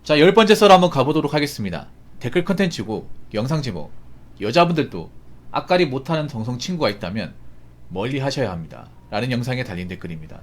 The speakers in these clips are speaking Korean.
자, 10번째 썰 한번 가보도록 하겠습니다. 댓글 컨텐츠고 영상 제목, 여자분들도 앞가리 못하는 정성 친구가 있다면 멀리 하셔야 합니다 라는 영상에 달린 댓글입니다.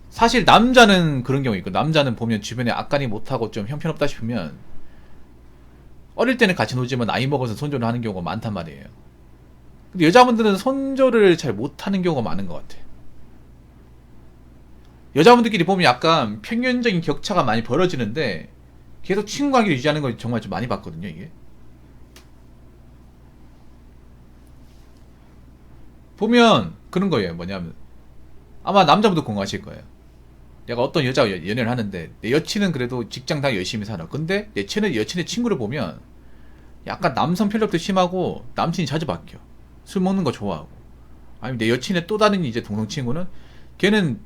사실 남자는 그런 경우 있고, 남자는 보면 주변에 앞가리 못하고 좀 형편없다 싶으면 어릴 때는 같이 놀지만 나이 먹어서 손절을 하는 경우가 많단 말이에요. 근데 여자분들은 손절을 잘 못하는 경우가 많은 것 같아. 여자분들끼리 보면 약간 평균적인 격차가 많이 벌어지는데 계속 친구 관계를 유지하는 걸 정말 좀 많이 봤거든요, 이게. 보면 그런 거예요. 뭐냐면 아마 남자분도 공감하실 거예요. 내가 어떤 여자와 연애를 하는데 내 여친은 그래도 직장 다 열심히 살아. 근데 내 여친의 친구를 보면 약간 남성 편력도 심하고 남친이 자주 바뀌어. 술 먹는 거 좋아하고. 아니면 내 여친의 또 다른 이제 동성 친구는 걔는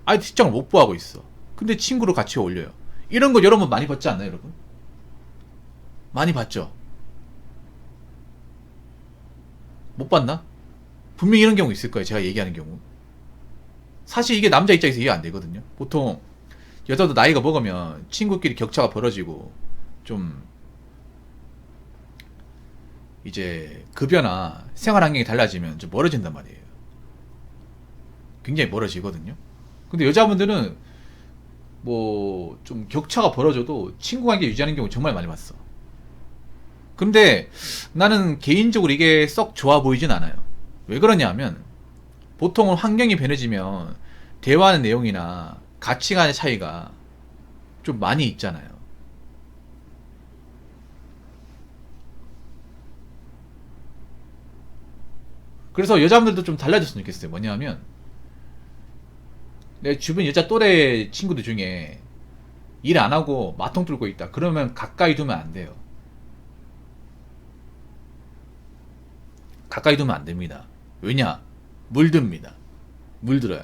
아예 직장을 못 구하고 있어. 근데 친구로 같이 어울려요. 이런 거 여러분 많이 봤지 않나요, 여러분? 많이 봤죠? 못 봤나? 분명히 이런 경우 있을 거예요, 제가 얘기하는 경우. 사실 이게 남자 입장에서 이해 안 되거든요. 보통 여자도 나이가 먹으면 친구끼리 격차가 벌어지고 좀 이제 급여나 생활 환경이 달라지면 좀 멀어진단 말이에요. 굉장히 멀어지거든요. 근데 여자분들은 뭐 좀 격차가 벌어져도 친구 관계 유지하는 경우 정말 많이 봤어. 근데 나는 개인적으로 이게 썩 좋아 보이진 않아요. 왜 그러냐면 보통은 환경이 변해지면 대화하는 내용이나 가치관의 차이가 좀 많이 있잖아요. 그래서 여자분들도 좀 달라졌으면 좋겠어요. 뭐냐면 내 주변 여자 또래 친구들 중에 일 안 하고 마통 들고 있다. 그러면 가까이 두면 안 돼요. 가까이 두면 안 됩니다. 왜냐? 물듭니다. 물들어요.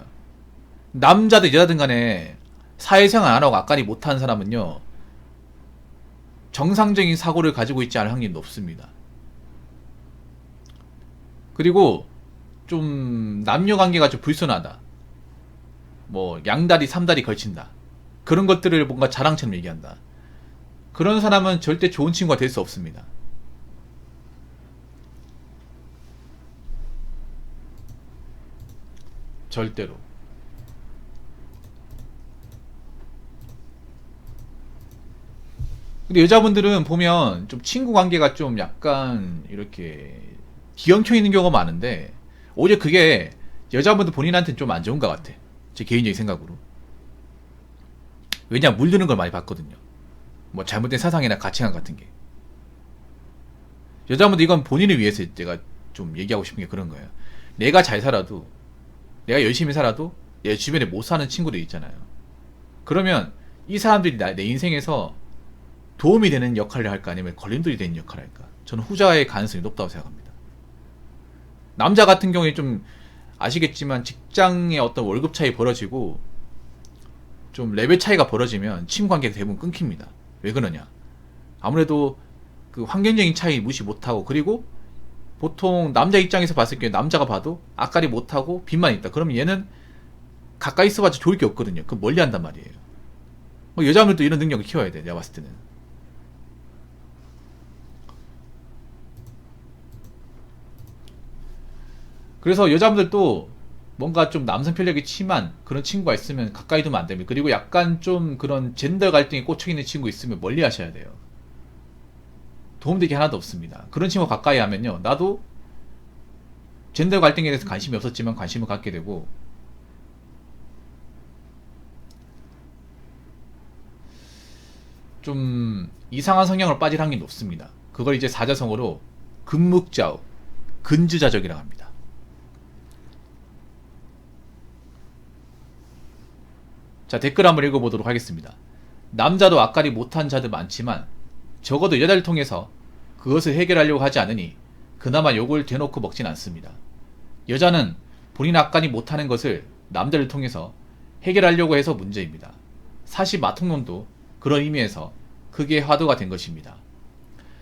남자든 여자든 간에 사회생활 안 하고 앞가리 못하는 사람은요, 정상적인 사고를 가지고 있지 않을 확률이 높습니다. 그리고 좀 남녀 관계가 좀 불순하다. 뭐 양다리 삼다리 걸친다. 그런 것들을 뭔가 자랑처럼 얘기한다. 그런 사람은 절대 좋은 친구가 될 수 없습니다. 절대로. 근데 여자분들은 보면 좀 친구 관계가 좀 약간 이렇게 뒤엉켜 있는 경우가 많은데 오히려 그게 여자분들 본인한테는 좀 안 좋은 것 같아. 제 개인적인 생각으로. 왜냐, 물드는 걸 많이 봤거든요. 뭐 잘못된 사상이나 가치관 같은 게. 여자분들 이건 본인을 위해서 제가 좀 얘기하고 싶은 게 그런 거예요. 내가 잘 살아도, 내가 열심히 살아도 내 주변에 못 사는 친구들 있잖아요. 그러면 이 사람들이 내 인생에서 도움이 되는 역할을 할까, 아니면 걸림돌이 되는 역할을 할까? 저는 후자의 가능성이 높다고 생각합니다. 남자 같은 경우에 좀 아시겠지만 직장의 어떤 월급 차이 벌어지고 좀 레벨 차이가 벌어지면 친구 관계가 대부분 끊깁니다. 왜 그러냐? 아무래도 그 환경적인 차이 무시 못하고, 그리고 보통 남자 입장에서 봤을 때 남자가 봐도 앞가리 못하고 빚만 있다. 그러면 얘는 가까이 있어봤자 좋을 게 없거든요. 그럼 멀리 한단 말이에요. 여자분들도 이런 능력을 키워야 돼, 내가 봤을 때는. 그래서 여자분들도 뭔가 좀 남성 편력이 심한 그런 친구가 있으면 가까이 두면 안 됩니다. 그리고 약간 좀 그런 젠더 갈등에 꽂혀 있는 친구 있으면 멀리 하셔야 돼요. 도움되기 하나도 없습니다. 그런 친구 가까이 하면요, 나도 젠더 갈등에 대해서 관심이 없었지만 관심을 갖게 되고, 좀 이상한 성향으로 빠질 확률이 높습니다. 그걸 이제 사자성어로 금묵자우, 근주자적이라고 합니다. 자, 댓글 한번 읽어보도록 하겠습니다. 남자도 앞가리 못한 자들 많지만 적어도 여자를 통해서 그것을 해결하려고 하지 않으니 그나마 욕을 대놓고 먹진 않습니다. 여자는 본인 앞가리 못하는 것을 남자를 통해서 해결하려고 해서 문제입니다. 사실 마통론도 그런 의미에서 크게 화두가 된 것입니다.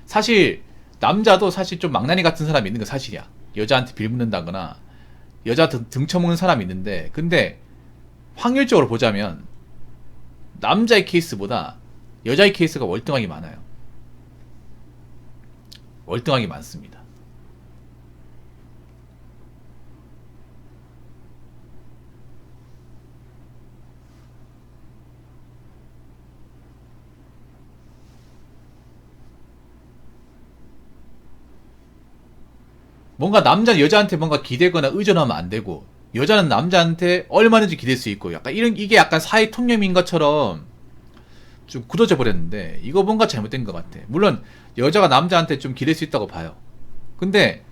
사실 남자도 사실 좀 망나니 같은 사람이 있는 거 사실이야. 여자한테 빌붙는다거나 여자 등 쳐먹는 사람이 있는데, 근데 확률적으로 보자면 남자의 케이스보다 여자의 케이스가 월등하게 많아요. 월등하게 많습니다. 뭔가 남자는 여자한테 뭔가 기대거나 의존하면 안 되고, 여자는 남자한테 얼마든지 기댈 수 있고, 약간 이게 약간 사회 통념인 것처럼 좀 굳어져 버렸는데, 이거 뭔가 잘못된 것 같아. 물론 여자가 남자한테 좀 기댈 수 있다고 봐요. 근데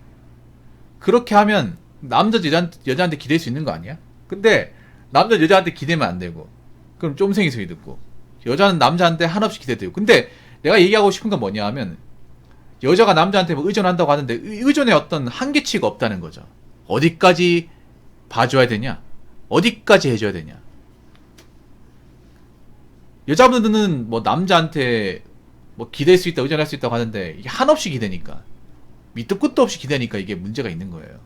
그렇게 하면 남자도 여자한테 기댈 수 있는 거 아니야? 근데 남자 여자한테 기대면 안 되고, 그럼 쫌생이 소리 듣고, 여자는 남자한테 한없이 기대되고. 근데 내가 얘기하고 싶은 건 뭐냐 하면, 여자가 남자한테 뭐 의존한다고 하는데 의존의 어떤 한계치가 없다는 거죠. 어디까지 봐줘야 되냐? 어디까지 해줘야 되냐? 여자분들은 뭐 남자한테 뭐 기댈 수 있다, 의존할 수 있다고 하는데, 이게 한없이 기대니까, 밑도 끝도 없이 기대니까 이게 문제가 있는 거예요.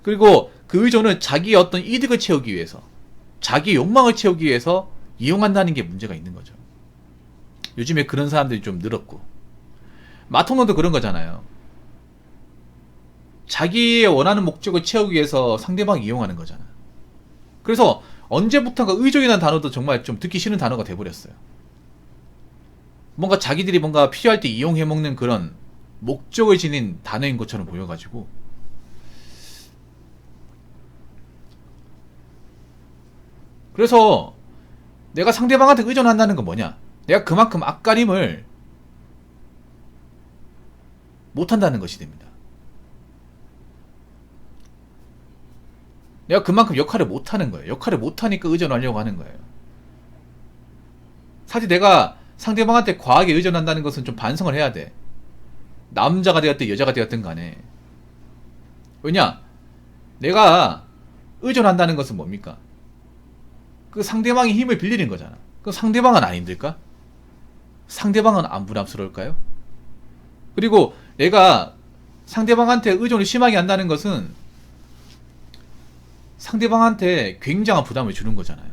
그리고 그 의존은 자기의 어떤 이득을 채우기 위해서, 자기 욕망을 채우기 위해서 이용한다는 게 문제가 있는 거죠. 요즘에 그런 사람들이 좀 늘었고, 마통론도 그런 거잖아요. 자기의 원하는 목적을 채우기 위해서 상대방을 이용하는 거잖아. 그래서 언제부턴가 의존이라는 단어도 정말 좀 듣기 싫은 단어가 돼버렸어요. 뭔가 자기들이 뭔가 필요할 때 이용해먹는 그런 목적을 지닌 단어인 것처럼 보여가지고, 그래서 내가 상대방한테 의존한다는 건 뭐냐? 내가 그만큼 앞가림을 못한다는 것이 됩니다. 내가 그만큼 역할을 못하는 거예요. 역할을 못하니까 의존하려고 하는 거예요. 사실 내가 상대방한테 과하게 의존한다는 것은 좀 반성을 해야 돼. 남자가 되었든 여자가 되었든 간에. 왜냐? 내가 의존한다는 것은 뭡니까? 그 상대방의 힘을 빌리는 거잖아. 그럼 상대방은 안 힘들까? 상대방은 안 부담스러울까요? 그리고 내가 상대방한테 의존을 심하게 한다는 것은 상대방한테 굉장한 부담을 주는 거잖아요.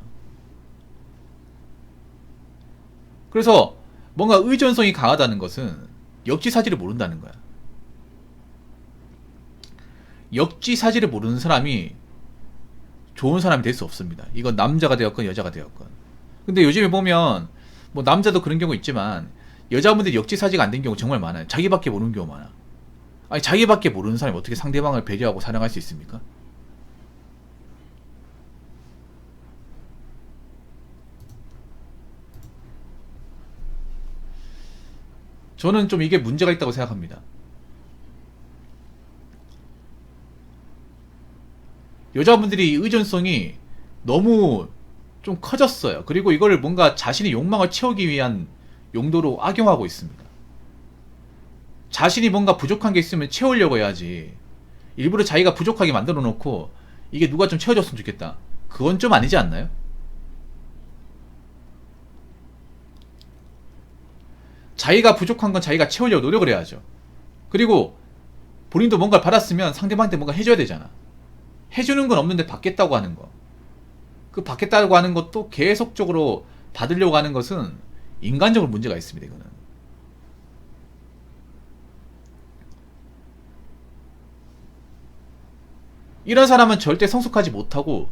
그래서 뭔가 의존성이 강하다는 것은 역지사지를 모른다는 거야. 역지사지를 모르는 사람이 좋은 사람이 될 수 없습니다. 이건 남자가 되었건 여자가 되었건. 근데 요즘에 보면 뭐 남자도 그런 경우 있지만 여자분들이 역지사지가 안 된 경우 정말 많아요. 자기밖에 모르는 경우 많아. 아니, 자기밖에 모르는 사람이 어떻게 상대방을 배려하고 사랑할 수 있습니까? 저는 좀 이게 문제가 있다고 생각합니다. 여자분들이 의존성이 너무 좀 커졌어요. 그리고 이걸 뭔가 자신의 욕망을 채우기 위한 용도로 악용하고 있습니다. 자신이 뭔가 부족한 게 있으면 채우려고 해야지, 일부러 자기가 부족하게 만들어 놓고 이게 누가 좀 채워줬으면 좋겠다, 그건 좀 아니지 않나요? 자기가 부족한 건 자기가 채우려고 노력을 해야죠. 그리고 본인도 뭔가를 받았으면 상대방한테 뭔가 해줘야 되잖아. 해주는 건 없는데 받겠다고 하는 거, 그 받겠다고 하는 것도 계속적으로 받으려고 하는 것은 인간적으로 문제가 있습니다. 이거는 이런 사람은 절대 성숙하지 못하고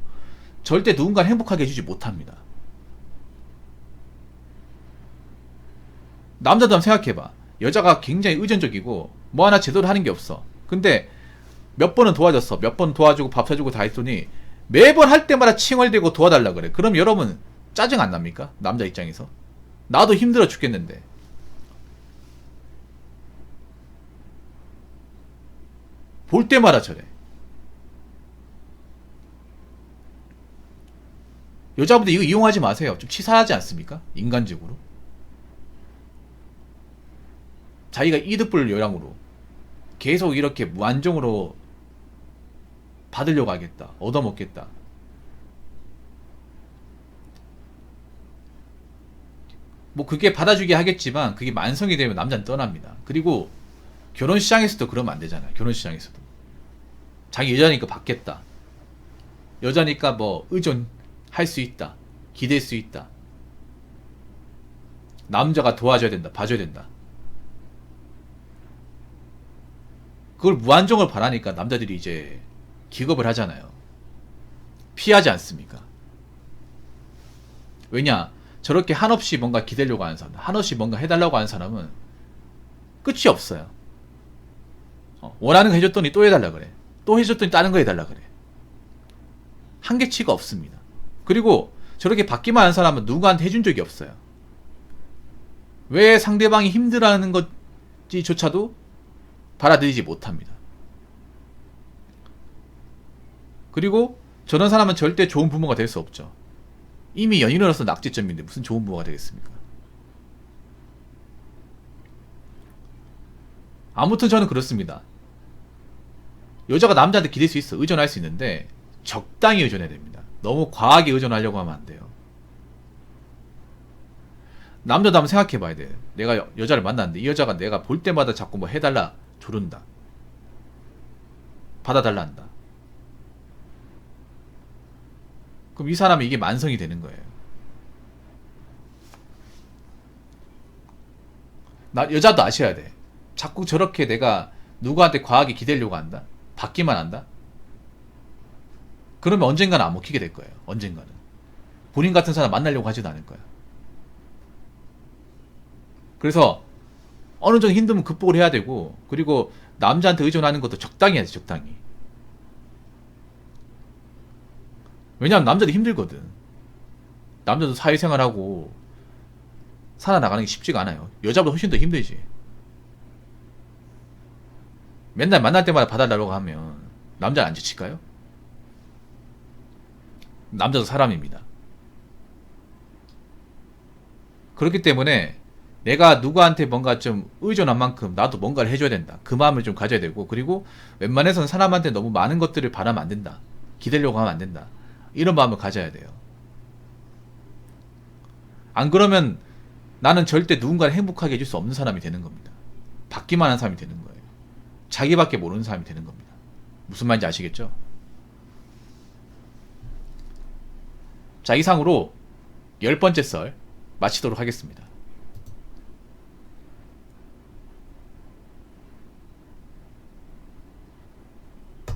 절대 누군가를 행복하게 해주지 못합니다. 남자도 한번 생각해봐. 여자가 굉장히 의존적이고 뭐 하나 제대로 하는 게 없어. 근데 몇 번은 도와줬어. 몇 번 도와주고 밥 사주고 다 했더니 매번 할 때마다 칭얼대고 도와달라 그래. 그럼 여러분 짜증 안 납니까? 남자 입장에서. 나도 힘들어 죽겠는데. 볼 때마다 저래. 여자분들 이거 이용하지 마세요. 좀 치사하지 않습니까? 인간적으로. 자기가 이득 볼 요량으로 계속 이렇게 무한정으로 받으려고 하겠다, 얻어먹겠다. 뭐 그게 받아주게 하겠지만 그게 만성이 되면 남자는 떠납니다. 그리고 결혼시장에서도 그러면 안 되잖아요. 결혼시장에서도 자기 여자니까 받겠다, 여자니까 뭐 의존할 수 있다, 기댈 수 있다. 남자가 도와줘야 된다. 봐줘야 된다. 그걸 무한정을 바라니까 남자들이 이제 기겁을 하잖아요. 피하지 않습니까? 왜냐? 저렇게 한없이 뭔가 기대려고 하는 사람, 한없이 뭔가 해달라고 하는 사람은 끝이 없어요. 원하는 거 해줬더니 또 해달라 그래. 또 해줬더니 다른 거 해달라 그래. 한계치가 없습니다. 그리고 저렇게 받기만 하는 사람은 누구한테 해준 적이 없어요. 왜 상대방이 힘들어하는 것조차도 받아들이지 못합니다. 그리고 저런 사람은 절대 좋은 부모가 될 수 없죠. 이미 연인으로서 낙제점인데 무슨 좋은 부모가 되겠습니까? 아무튼 저는 그렇습니다. 여자가 남자한테 기댈 수 있어. 의존할 수 있는데 적당히 의존해야 됩니다. 너무 과하게 의존하려고 하면 안 돼요. 남자도 한번 생각해 봐야 돼요. 내가 여자를 만났는데 이 여자가 내가 볼 때마다 자꾸 뭐 해달라 조른다. 받아달라 한다. 그럼 이 사람이 이게 만성이 되는 거예요. 여자도 아셔야 돼. 자꾸 저렇게 내가 누구한테 과하게 기대려고 한다? 받기만 한다? 그러면 언젠가는 안 먹히게 될 거예요. 언젠가는. 본인 같은 사람 만나려고 하지도 않을 거야. 그래서 어느 정도 힘들면 극복을 해야 되고, 그리고 남자한테 의존하는 것도 적당히 해야지, 적당히. 왜냐면 남자도 힘들거든. 남자도 사회생활하고 살아나가는 게 쉽지가 않아요. 여자보다 훨씬 더 힘들지. 맨날 만날 때마다 봐달라고 하면 남자는 안 지칠까요? 남자도 사람입니다. 그렇기 때문에 내가 누구한테 뭔가 좀 의존한 만큼 나도 뭔가를 해줘야 된다. 그 마음을 좀 가져야 되고, 그리고 웬만해서는 사람한테 너무 많은 것들을 바라면 안 된다. 기대려고 하면 안 된다. 이런 마음을 가져야 돼요. 안 그러면 나는 절대 누군가를 행복하게 해줄 수 없는 사람이 되는 겁니다. 받기만 하는 사람이 되는 거예요. 자기밖에 모르는 사람이 되는 겁니다. 무슨 말인지 아시겠죠? 자, 이상으로 10번째 썰 마치도록 하겠습니다.